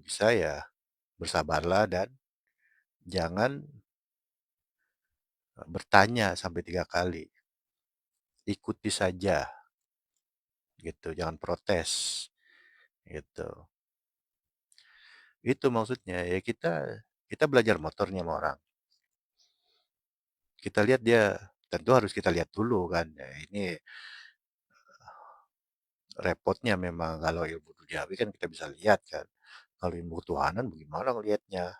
bisa ya bersabarlah dan jangan bertanya sampai 3 kali. Ikuti saja gitu, jangan protes gitu. Itu maksudnya ya kita belajar motor nih sama orang. Kita lihat dia tentu harus kita lihat dulu kan. Ya, ini repotnya memang kalau ilmu duniawi kan kita bisa lihat kan. Kalau ilmu ketuhanan bagaimana ngelihatnya?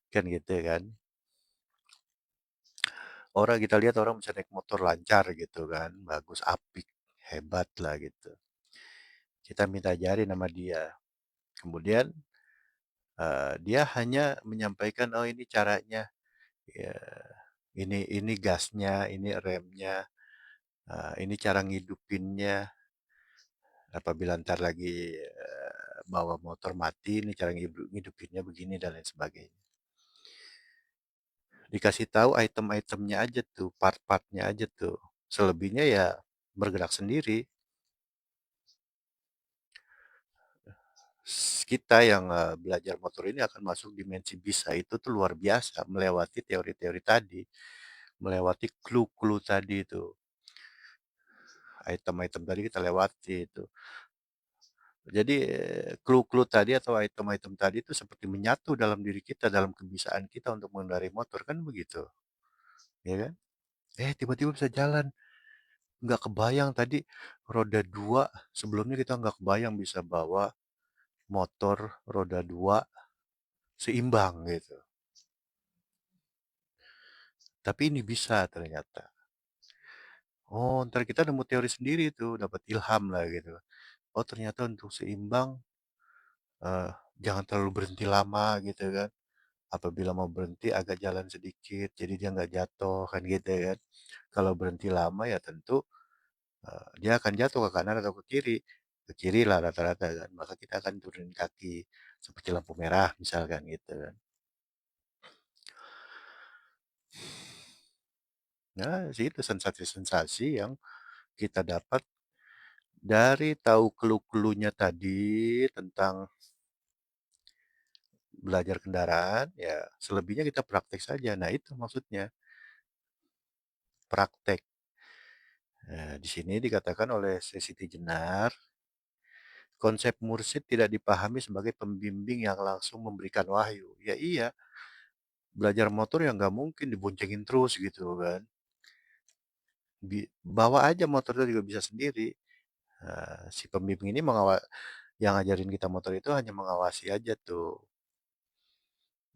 Kan gitu kan. Orang kita lihat orang bisa naik motor lancar gitu kan. Bagus, apik, hebat lah gitu. Kita minta ajarin sama dia. Kemudian dia hanya menyampaikan, oh ini caranya, ya, ini gasnya, ini remnya, ini cara ngidupinnya. Apabila ntar lagi bawa motor mati, ini cara ngidupinnya begini dan lain sebagainya. Dikasih tahu item-itemnya aja tuh, part-partnya aja tuh. Selebihnya ya bergerak sendiri. Kita yang belajar motor ini akan masuk dimensi bisa itu tuh luar biasa, melewati teori-teori tadi, melewati clue-clue tadi itu, item-item tadi kita lewati itu. Jadi clue-clue tadi atau item-item tadi itu seperti menyatu dalam diri kita, dalam kebiasaan kita untuk mengendarai motor kan begitu, ya kan? Tiba-tiba bisa jalan, nggak kebayang tadi roda dua, sebelumnya kita nggak kebayang bisa bawa motor roda dua seimbang gitu. Tapi ini bisa ternyata. Oh, ntar kita nemu teori sendiri tuh, dapat ilham lah gitu. Oh, ternyata untuk seimbang, eh, jangan terlalu berhenti lama gitu kan. Apabila mau berhenti agak jalan sedikit, jadi dia nggak jatuh kan gitu kan. Kalau berhenti lama ya tentu dia akan jatuh ke kanan atau ke kiri. Ke kiri lah rata-rata kan. Maka kita akan turunin kaki seperti lampu merah misalkan gitu kan. Nah, itu sensasi-sensasi yang kita dapat dari tahu clue-cluenya tadi tentang belajar kendaraan, ya selebihnya kita praktek saja. Nah, itu maksudnya praktek. Di sini dikatakan oleh Siti Jenar, konsep mursyid tidak dipahami sebagai pembimbing yang langsung memberikan wahyu. Ya iya, belajar motor yang nggak mungkin diboncengin terus gitu kan. Bawa aja motor itu juga bisa sendiri. Si pembimbing ini yang ngajarin kita motor itu hanya mengawasi aja tuh.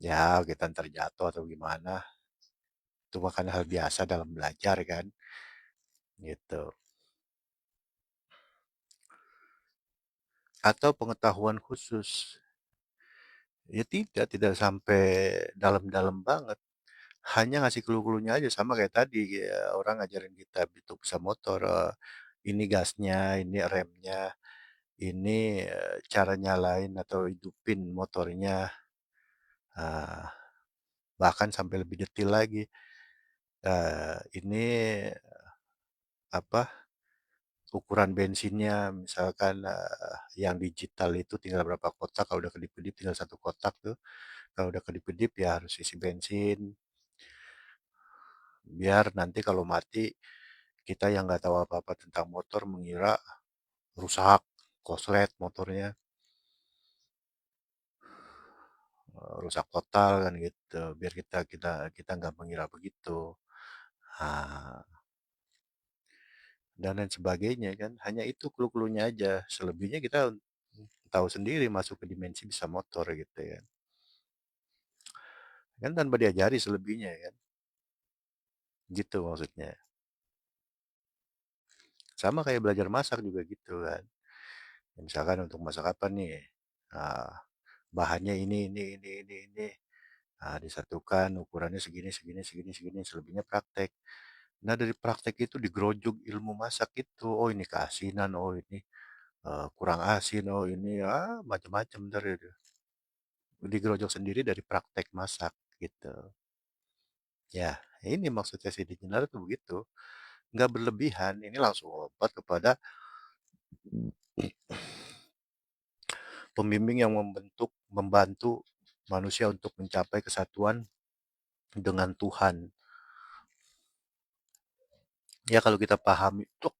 Ya, kita ntar jatuh atau gimana. Itu kan hal biasa dalam belajar kan. Gitu. Atau pengetahuan khusus. Ya tidak sampai dalam-dalam banget. Hanya ngasih clue-cluenya aja sama kayak tadi ya, orang ngajarin kita itu bisa motor, ini gasnya, ini remnya, ini cara nyalain atau hidupin motornya, eee, bahkan sampai lebih detail lagi, ini apa, ukuran bensinnya misalkan, yang digital itu tinggal berapa kotak, kalau udah kedip-kedip tinggal satu kotak tuh, kalau udah kedip-kedip ya harus isi bensin, biar nanti kalau mati kita yang nggak tahu apa-apa tentang motor mengira rusak, koslet motornya, rusak total kan gitu. Biar kita kita kita nggak mengira begitu. Nah, dan lain sebagainya kan. Hanya itu clue-cluenya aja. Selebihnya kita tahu sendiri masuk ke dimensi bisa motor gitu ya. Kan tanpa diajari selebihnya kan. Gitu maksudnya. Sama kayak belajar masak juga gitu kan. Misalkan untuk masak apa nih? Nah, bahannya ini. Nah, disatukan ukurannya segini, segini, segini, segini, selebihnya praktek. Nah, dari praktek itu digerojok ilmu masak itu. Oh, ini keasinan, oh ini kurang asin, oh ini macam-macam ntar itu. Digerojok sendiri dari praktek masak gitu. Ya, ini maksudnya si Dijenar tuh begitu. Nggak berlebihan, ini langsung lompat kepada pembimbing yang membantu manusia untuk mencapai kesatuan dengan Tuhan. Ya kalau kita pahami, tuh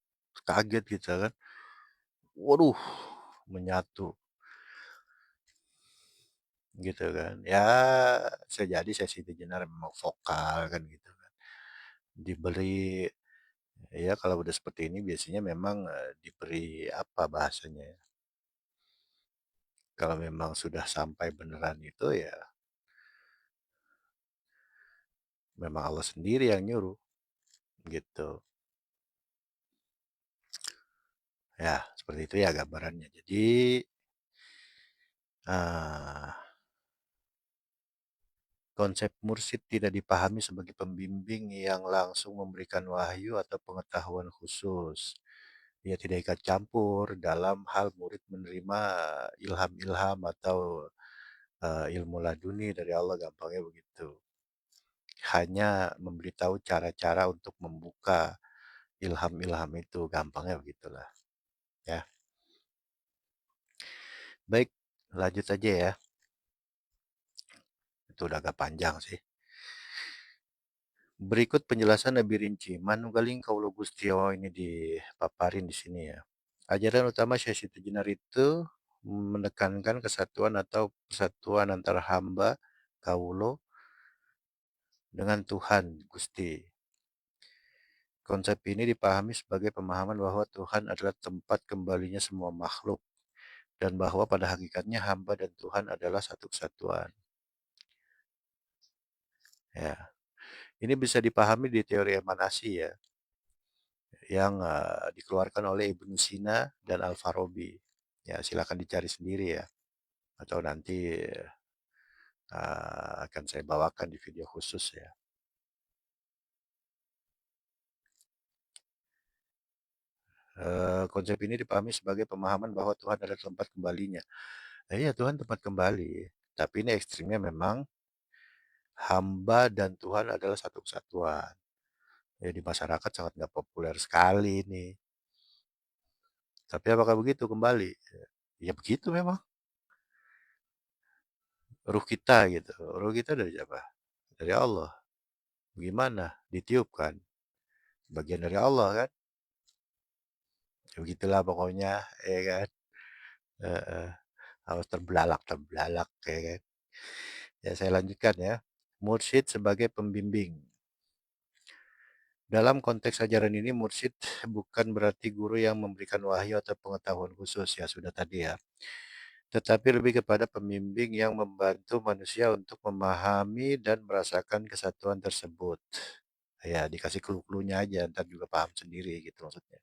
kaget kita kan, waduh, menyatu gitu kan. Ya sejadi Sesi Jenar memang vokal kan gitu kan. Diberi ya kalau udah seperti ini biasanya memang diberi apa bahasanya ya. Kalau memang sudah sampai beneran itu ya memang Allah sendiri yang nyuruh gitu. Ya, seperti itu ya gambarannya. Jadi ah, konsep mursyid tidak dipahami sebagai pembimbing yang langsung memberikan wahyu atau pengetahuan khusus. Ia tidak ikut campur dalam hal murid menerima ilham-ilham atau ilmu laduni dari Allah, gampangnya begitu. Hanya memberitahu cara-cara untuk membuka ilham-ilham itu, gampangnya begitulah. Ya, baik, lanjut aja ya. Itu udah agak panjang sih. Berikut penjelasan lebih rinci. Manunggaling Kaulo Gusti Allah ini dipaparin di sini ya. Ajaran utama Syekh Siti Jenar itu menekankan kesatuan atau persatuan antara hamba Kaulo dengan Tuhan Gusti. Konsep ini dipahami sebagai pemahaman bahwa Tuhan adalah tempat kembalinya semua makhluk dan bahwa pada hakikatnya hamba dan Tuhan adalah satu kesatuan. Ya, ini bisa dipahami di teori emanasi ya, yang dikeluarkan oleh Ibnu Sina dan Al-Farabi. Ya, silakan dicari sendiri ya, atau nanti akan saya bawakan di video khusus ya. Konsep ini dipahami sebagai pemahaman bahwa Tuhan adalah tempat kembalinya. Nah, iya, Tuhan tempat kembali, tapi ini ekstrimnya memang hamba dan Tuhan adalah satu kesatuan. Ya, di masyarakat sangat nggak populer sekali ini. Tapi apakah begitu kembali? Ya begitu memang. Ruh kita gitu. Ruh kita dari siapa? Dari Allah. Gimana? Ditiupkan. Bagian dari Allah kan? Ya begitulah pokoknya, ya kan? Heeh. Harus terbelalak ya kan? Ya saya lanjutkan ya. Mursyid sebagai pembimbing. Dalam konteks ajaran ini, mursyid bukan berarti guru yang memberikan wahyu atau pengetahuan khusus, ya sudah tadi ya. Tetapi lebih kepada pembimbing yang membantu manusia untuk memahami dan merasakan kesatuan tersebut. Ya, dikasih clue-cluenya aja, ntar juga paham sendiri gitu maksudnya.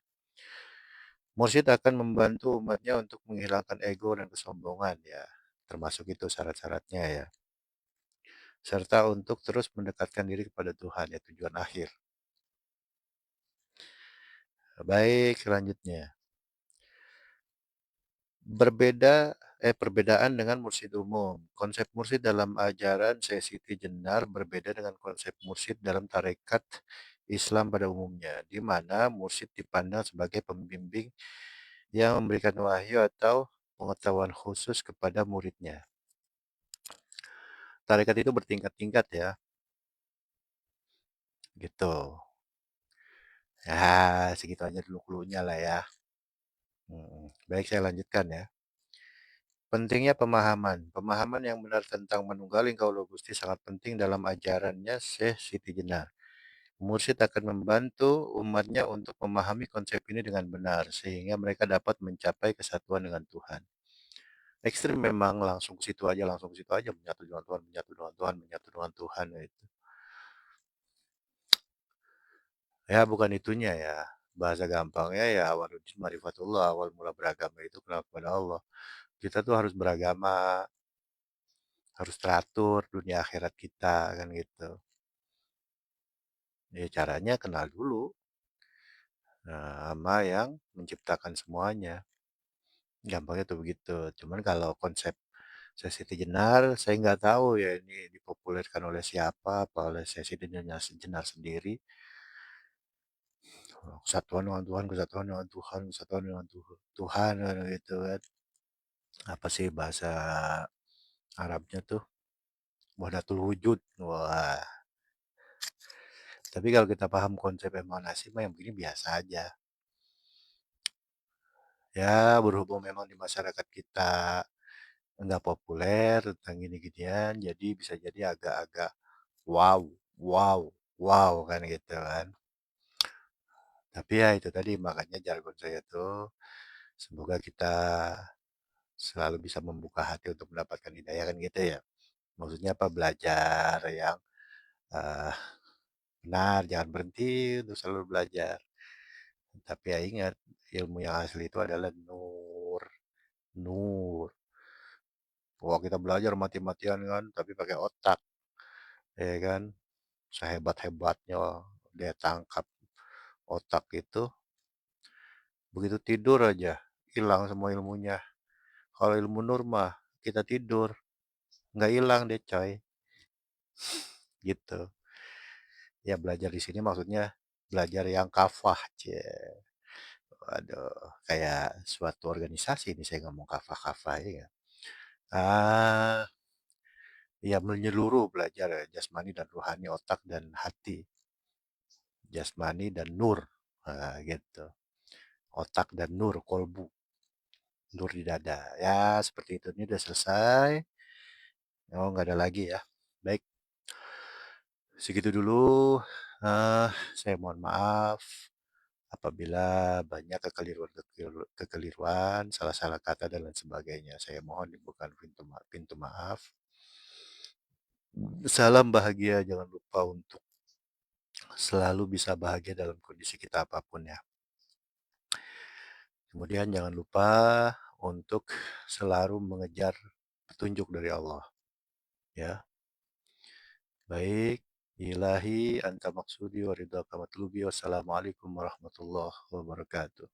Mursyid akan membantu umatnya untuk menghilangkan ego dan kesombongan ya, termasuk itu syarat-syaratnya ya. Serta untuk terus mendekatkan diri kepada Tuhan ya, tujuan akhir. Baik, selanjutnya. Perbedaan dengan mursyid umum. Konsep mursyid dalam ajaran Syekh Siti Jenar berbeda dengan konsep mursyid dalam tarekat Islam pada umumnya, di mana mursyid dipandang sebagai pembimbing yang memberikan wahyu atau pengetahuan khusus kepada muridnya. Tarekat itu bertingkat-tingkat ya, gitu. Ya, segitu aja dulu clue-nya lah ya. Baik, saya lanjutkan ya. Pentingnya pemahaman. Pemahaman yang benar tentang Manunggaling Kaulo Gusti sangat penting dalam ajarannya Syekh Siti Jenar. Mursyid akan membantu umatnya untuk memahami konsep ini dengan benar, sehingga mereka dapat mencapai kesatuan dengan Tuhan. Ekstrim memang langsung ke situ aja, menyatu dengan Tuhan, menyatu dengan Tuhan, menyatu dengan Tuhan. Itu. Ya bukan itunya ya, bahasa gampangnya ya awaludin marifatullah, awal mula beragama itu kenal kepada Allah. Kita tuh harus beragama, harus teratur dunia akhirat kita kan gitu. Ya caranya kenal dulu sama yang menciptakan semuanya. Gampangnya tuh begitu. Cuman kalau konsep Sesi Jenar, saya nggak tahu ya ini dipopulerkan oleh siapa, apa oleh Sesi Jenar sendiri. Kesatuan dengan Tuhan, kesatuan dengan Tuhan, kesatuan dengan Tuhan, Tuhan gitu kan. apa sih bahasa Arabnya tuh, wahdatul wujud. Wah, tapi kalau kita paham konsep emanasi mah yang begini biasa aja. Ya, berhubung memang di masyarakat kita nggak populer tentang gini-ginian, jadi bisa jadi agak-agak wow, wow, wow kan gitu kan. Tapi ya itu tadi makanya jargon saya tuh semoga kita selalu bisa membuka hati untuk mendapatkan hidayah kan gitu ya. Maksudnya apa? Belajar yang eh, benar, jangan berhenti untuk selalu belajar. Tapi ya ingat, ilmu yang asli itu adalah nur. Nur. Wah kita belajar mati-matian kan, tapi pakai otak, ya kan? Sehebat-hebatnya dia tangkap otak itu, begitu tidur aja, hilang semua ilmunya. Kalau ilmu nur mah, kita tidur, nggak hilang deh coy, gitu. Ya belajar di sini maksudnya belajar yang kafah, cie. Waduh, kayak suatu organisasi ini saya ngomong kafah-kafah ya. Ah, ya menyeluruh belajar ya, jasmani dan rohani, otak dan hati, jasmani dan nur, gitu. Otak dan nur, kolbu, nur di dada. Ya seperti itu. Ini udah selesai. Oh nggak ada lagi ya. Baik, segitu dulu. Eh, saya mohon maaf apabila banyak kekeliruan, salah-salah kata dan lain sebagainya. Saya mohon dibukakan pintu maaf. Salam bahagia, jangan lupa untuk selalu bisa bahagia dalam kondisi kita apapun ya. Kemudian jangan lupa untuk selalu mengejar petunjuk dari Allah. Ya, baik. Ilahi anta maksudi wa ridhaka matlubi. Wassalamualaikum warahmatullahi wabarakatuh.